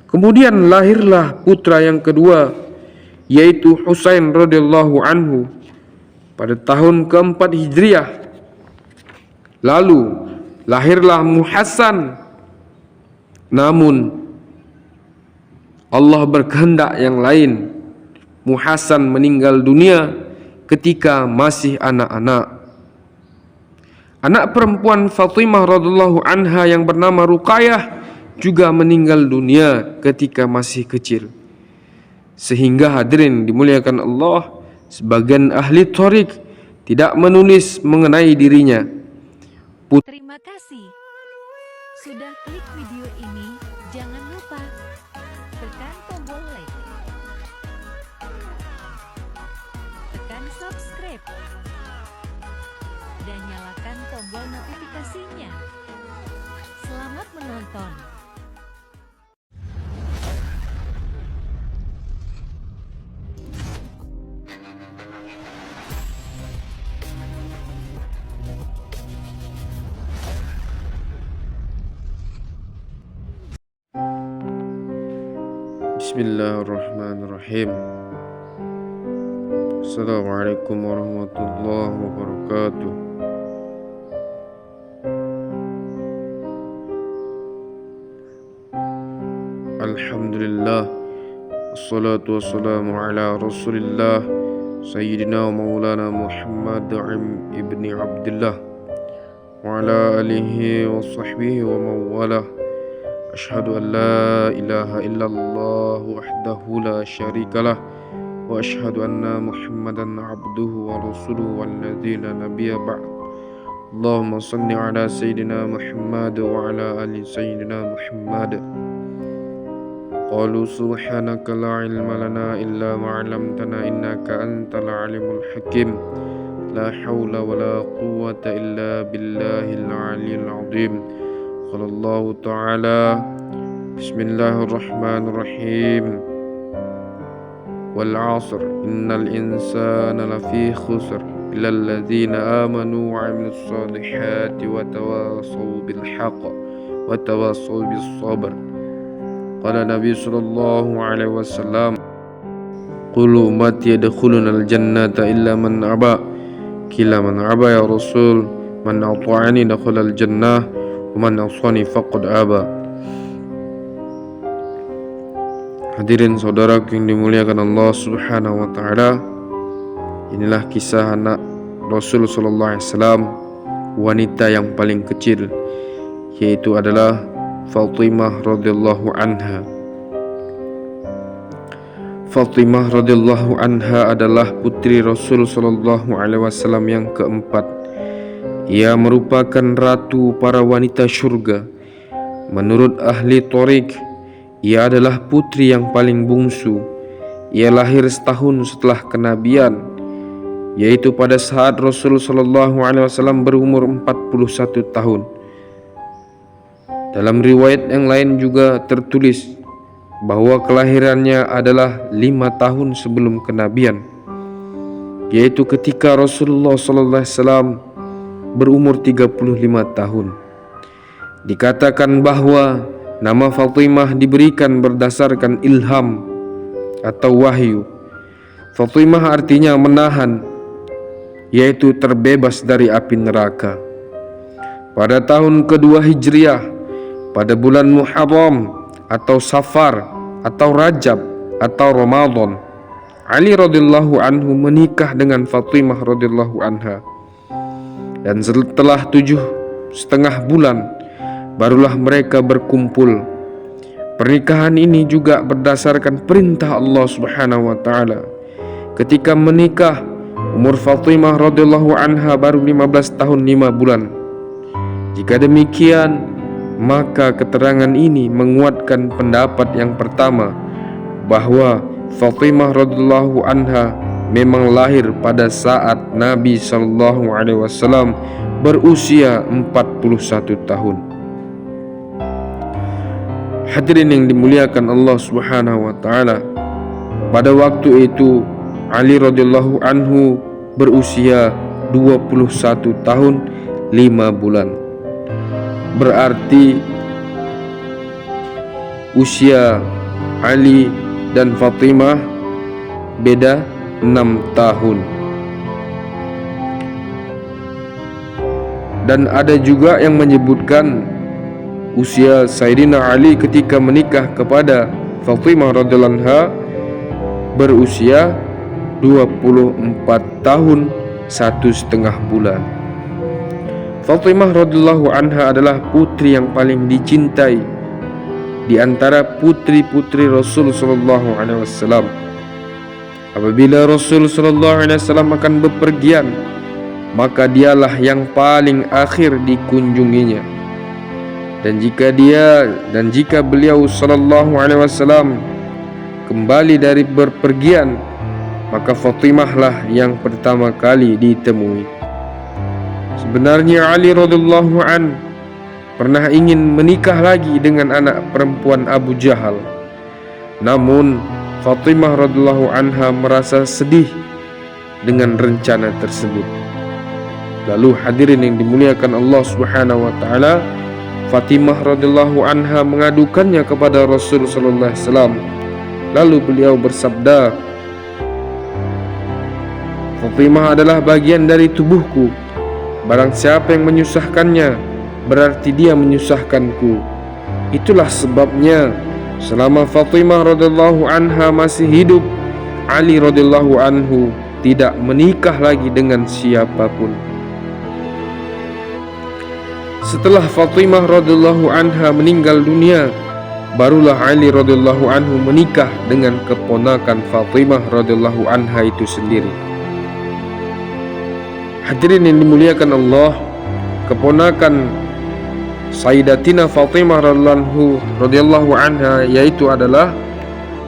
Kemudian lahirlah putra yang kedua, yaitu Husain radhiyallahu anhu pada tahun keempat Hijriah. Lalu lahirlah Muhassan. Namun Allah berkehendak yang lain. Muhassan meninggal dunia ketika masih anak-anak. Anak perempuan Fatimah radhiyallahu anha yang bernama Ruqayyah juga meninggal dunia ketika masih kecil. Sehingga hadirin dimuliakan Allah, sebagian ahli tharik tidak menulis mengenai dirinya. Terima kasih sudah klik video ini. Jangan lupa tekan tombol like, tekan subscribe, dan nyalakan tombol notifikasinya. Selamat menonton. Bismillahirrahmanirrahim. Assalamualaikum warahmatullahi wabarakatuh. Alhamdulillah, wassalatu wassalamu ala rasulillah Sayyidina Maulana Muhammad ibni Abdullah wa ala alihi wa sahbihi wa mawalah. Asyhadu an la ilaha illallah wahdahu la syarikalah wa asyhadu anna Muhammadan abduhu wa rasuluhu walladzi la nabiyya ba'd. Allahumma shalli ala sayyidina Muhammad wa ala ali sayyidina Muhammad. Qalu subhanaka la ilma lana illa ma 'allamtana innaka antal alimul hakim. La haula wa la quwwata illa billahil aliyyil azim. Qala Allah Ta'ala, Bismillahirrahmanirrahim. Wal 'asr innal insana lafi khusr illa alladhina amanu wa 'amilus solihati wa tawassaw bil haqq wa tawassaw bis sabr. Qala Nabi sallallahu alaihi wasallam, qulu ummati yadkhulunal jannata illa man aba. Qila man aba ya Rasul? Man ata'ani dakhalal jannah wa man asani faqad aba. Hadirin saudaraku yang dimuliakan Allah Subhanahu wa taala, inilah kisah anak Rasul sallallahu alaihi wasallam, wanita yang paling kecil, yaitu adalah Fatimah radhiyallahu anha. Fatimah radhiyallahu anha adalah putri Rasul sallallahu alaihi wasallam yang keempat. Ia merupakan ratu para wanita syurga. Menurut ahli tharik, ia adalah putri yang paling bungsu. Ia lahir setahun setelah kenabian, yaitu pada saat Rasul sallallahu alaihi wasallam berumur 41 tahun. Dalam riwayat yang lain juga tertulis bahwa kelahirannya adalah 5 tahun sebelum kenabian, yaitu ketika Rasulullah sallallahu alaihi wasallam berumur 35 tahun. Dikatakan bahwa nama Fatimah diberikan berdasarkan ilham atau wahyu. Fatimah artinya menahan, yaitu terbebas dari api neraka. Pada tahun kedua Hijriah, pada bulan Muharram atau Safar atau Rajab atau Ramadan, Ali radhiyallahu anhu menikah dengan Fatimah radhiyallahu anha. Dan setelah 7,5 bulan barulah mereka berkumpul. Pernikahan ini juga berdasarkan perintah Allah Subhanahu wa taala. Ketika menikah, umur Fatimah radhiyallahu anha baru 15 tahun 5 bulan. Jika demikian, maka keterangan ini menguatkan pendapat yang pertama, bahwa Fatimah radhiyallahu anha memang lahir pada saat Nabi sallallahu alaihi wasallam berusia 41 tahun. Hadirin yang dimuliakan Allah Subhanahu wa taala, pada waktu itu Ali radhiyallahu anhu berusia 21 tahun 5 bulan. Berarti usia Ali dan Fatimah beda 6 tahun. Dan ada juga yang menyebutkan usia Sayyidina Ali ketika menikah kepada Fatimah radhiyallahu anha berusia 24 tahun 1,5 bulan. Fatimah radhiyallahu anha adalah putri yang paling dicintai di antara putri-putri Rasul sallallahu alaihi wasallam. Apabila Rasul sallallahu alaihi wasallam akan bepergian, maka dialah yang paling akhir dikunjunginya. Dan jika beliau sallallahu alaihi wasallam kembali dari berpergian, maka Fatimahlah yang pertama kali ditemui. Sebenarnya Ali radhiyallahu an pernah ingin menikah lagi dengan anak perempuan Abu Jahal. Namun Fatimah radhiyallahu anha merasa sedih dengan rencana tersebut. Lalu hadirin yang dimuliakan Allah Subhanahu wa taala, Fatimah radhiyallahu anha mengadukannya kepada Rasul sallallahu alaihi wasallam. Lalu beliau bersabda, Fatimah adalah bagian dari tubuhku. Barang siapa yang menyusahkannya, berarti dia menyusahkanku. Itulah sebabnya selama Fatimah radhiyallahu anha masih hidup, Ali radhiyallahu anhu tidak menikah lagi dengan siapapun. Setelah Fatimah radhiyallahu anha meninggal dunia, barulah Ali radhiyallahu anhu menikah dengan keponakan Fatimah radhiyallahu anha itu sendiri. Hadirin yang dimuliakan Allah, keponakan Sayyidatina Fatimah radhiyallahu anha yaitu adalah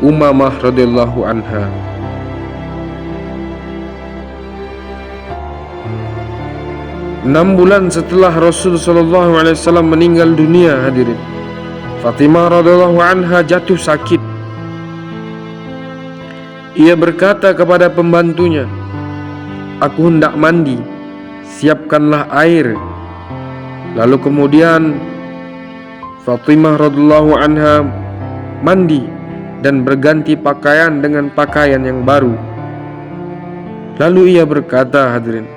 Umamah radhiyallahu anha. Enam bulan setelah Rasul sallallahu alaihi wasallam meninggal dunia, hadirin, Fatimah radhiyallahu anha jatuh sakit. Ia berkata kepada pembantunya, "Aku hendak mandi, siapkanlah air." Lalu kemudian Fatimah radhiyallahu anha mandi dan berganti pakaian dengan pakaian yang baru. Lalu ia berkata, hadirin,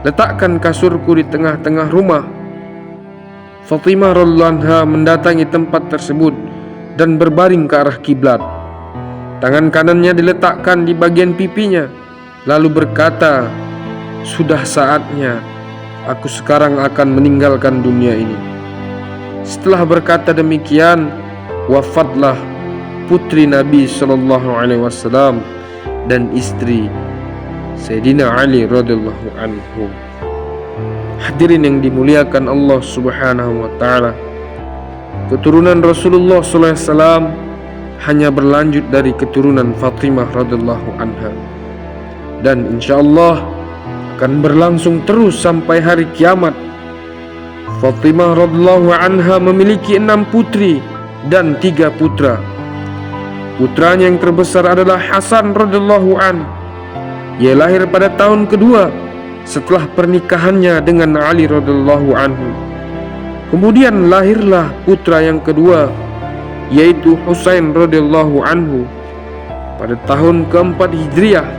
"Letakkan kasurku di tengah-tengah rumah." Fatimah radhiyallahu anha mendatangi tempat tersebut dan berbaring ke arah kiblat. Tangan kanannya diletakkan di bagian pipinya, lalu berkata, "Sudah saatnya aku sekarang akan meninggalkan dunia ini." Setelah berkata demikian, wafatlah putri Nabi sallallahu alaihi wasallam dan istri Sayyidina Ali radhiyallahu anhu. Hadirin yang dimuliakan Allah Subhanahu wa taala, keturunan Rasulullah sallallahu alaihi wasallam hanya berlanjut dari keturunan Fatimah radhiyallahu anha, dan insyaallah akan berlangsung terus sampai hari kiamat. Fatimah radhiyallahu anha memiliki 6 putri dan 3 putra. Putranya yang terbesar adalah Hasan radhiyallahu anhu. Ia lahir pada tahun kedua setelah pernikahannya dengan Ali radhiyallahu anhu. Kemudian lahirlah putra yang kedua, yaitu Husain radhiyallahu anhu pada tahun keempat Hijriah.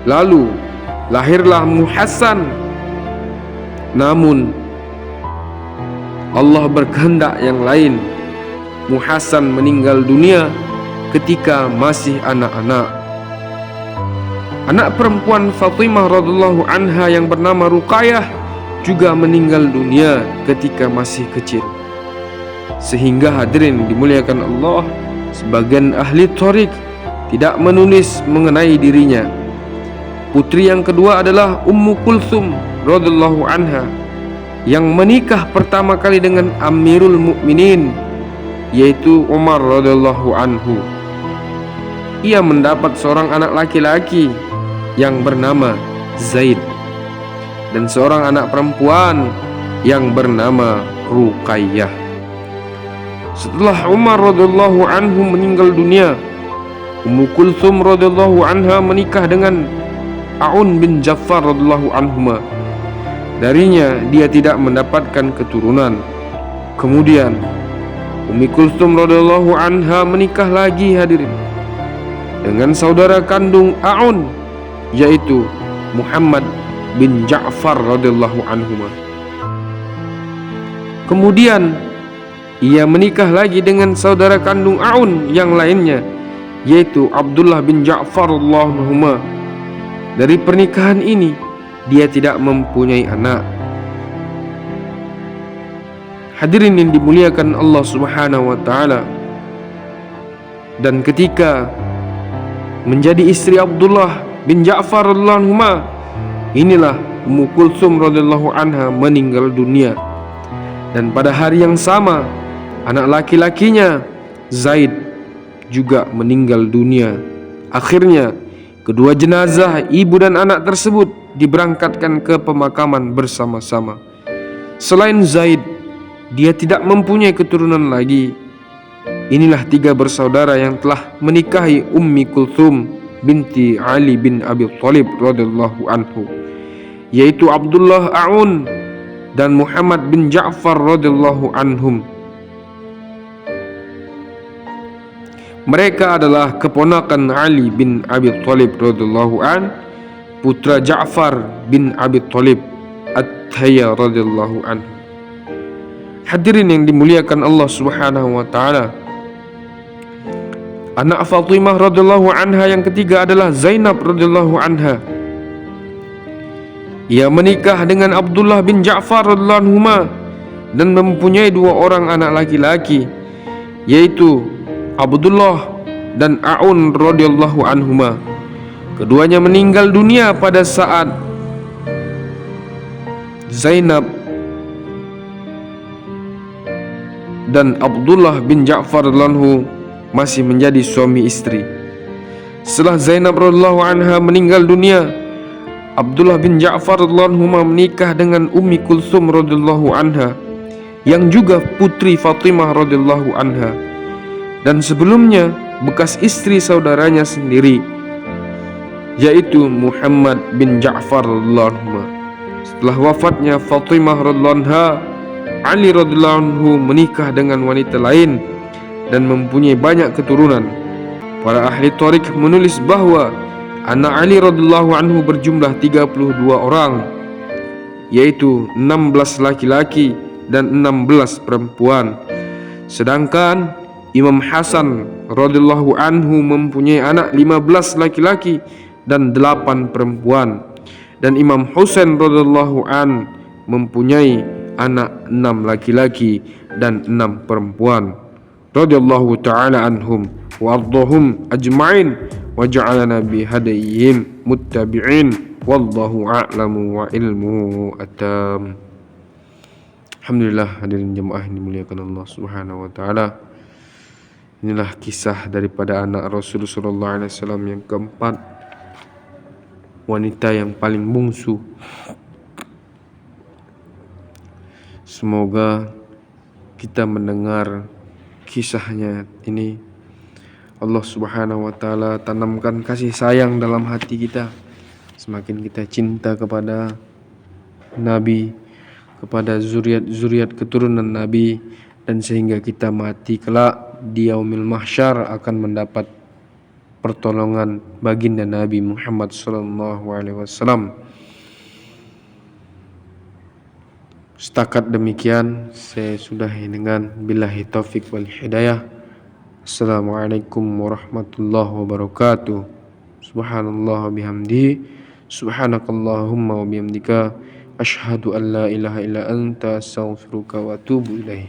Lalu lahirlah Muhassan. Namun Allah berkehendak yang lain. Muhassan meninggal dunia ketika masih anak-anak. Anak perempuan Fatimah radhiyallahu anha yang bernama Ruqayyah juga meninggal dunia ketika masih kecil. Sehingga hadirin dimuliakan Allah, sebagian ahli tharik tidak menulis mengenai dirinya. Putri yang kedua adalah Ummu Kulthum radhiyallahu anha yang menikah pertama kali dengan Amirul Mukminin, yaitu Umar radhiyallahu anhu. Ia mendapat seorang anak laki-laki yang bernama Zaid dan seorang anak perempuan yang bernama Ruqayyah. Setelah Umar radhiyallahu anhu meninggal dunia, Ummu Kulthum radhiyallahu anha menikah dengan Aun bin Jaffar radhiyallahu anhuma. Darinya dia tidak mendapatkan keturunan. Kemudian Ummi Kulthum radhiyallahu anha menikah lagi hadirin dengan saudara kandung A'un, yaitu Muhammad bin Ja'far radhiyallahu anhuma. Kemudian ia menikah lagi dengan saudara kandung A'un yang lainnya, yaitu Abdullah bin Ja'far radhiyallahu anhuma. Dari pernikahan ini dia tidak mempunyai anak. Hadirin yang dimuliakan Allah Subhanahu wa taala, dan ketika menjadi istri Abdullah bin Ja'far radhiyallahu anhuma, inilah Ummu Kulthum radhiyallahu anha meninggal dunia. Dan pada hari yang sama, anak laki-lakinya Zaid juga meninggal dunia. Akhirnya kedua jenazah ibu dan anak tersebut diberangkatkan ke pemakaman bersama-sama. Selain Zaid, dia tidak mempunyai keturunan lagi. Inilah tiga bersaudara yang telah menikahi Ummi Kulthum binti Ali bin Abi Thalib radhiyallahu anhu, yaitu Abdullah A'un dan Muhammad bin Ja'far radhiyallahu anhum. Mereka adalah keponakan Ali bin Abi Thalib radhiyallahu an, putra Ja'far bin Abi Thalib At-Tayya radhiyallahu anhu. Hadirin yang dimuliakan Allah Subhanahu wa taala, anak Fatimah radhiyallahu anha yang ketiga adalah Zainab radhiyallahu anha. Ia menikah dengan Abdullah bin Ja'far radhiyallahu anhuma dan mempunyai dua orang anak laki-laki, yaitu Abdullah dan A'un radhiyallahu anhuma. Keduanya meninggal dunia pada saat Zainab dan Abdullah bin Ja'far radhiyallahu anhu masih menjadi suami istri. Setelah Zainab radhiyallahu anha meninggal dunia, Abdullah bin Ja'far radhiyallahu anhu menikah dengan Ummi Kulthum radhiyallahu anha yang juga putri Fatimah radhiyallahu anha, dan sebelumnya bekas istri saudaranya sendiri, yaitu Muhammad bin Ja'far radhiyallahu anhu. Setelah wafatnya Fatimah radhiyallahu anha, Ali radhiyallahu anhu menikah dengan wanita lain dan mempunyai banyak keturunan. Para ahli tariq menulis bahwa anak Ali radhiyallahu anhu berjumlah 32 orang, yaitu 16 laki-laki dan 16 perempuan. Sedangkan Imam Hasan radhiyallahu anhu mempunyai anak 15 laki-laki dan 8 perempuan, dan Imam Husain radhiyallahu an mempunyai anak 6 laki-laki dan 6 perempuan. Radhiyallahu ta'ala anhum wa ardhahum ajma'in wa ja'alana bihadayhim muttabi'in wallahu a'lamu wa ilmuhu atam. Alhamdulillah, hadirin jemaah yang dimuliakan Allah Subhanahu wa taala. Inilah kisah daripada anak Rasulullah sallallahu alaihi wasallam yang keempat, wanita yang paling bungsu. Semoga kita mendengar kisahnya ini, Allah Subhanahu wa taala tanamkan kasih sayang dalam hati kita. Semakin kita cinta kepada Nabi, kepada zuriat keturunan Nabi, dan sehingga kita mati kelak di yaumil mahsyar akan mendapat pertolongan baginda Nabi Muhammad sallallahu alaihi wasallam. Setakat demikian saya sudahi dengan billahi taufik wal hidayah. Assalamualaikum warahmatullahi wabarakatuh. Subhanallah bihamdihi, subhanakallahumma wa bihamdika, asyhadu an la ilaha illa anta, astaghfiruka wa atubu ilaih.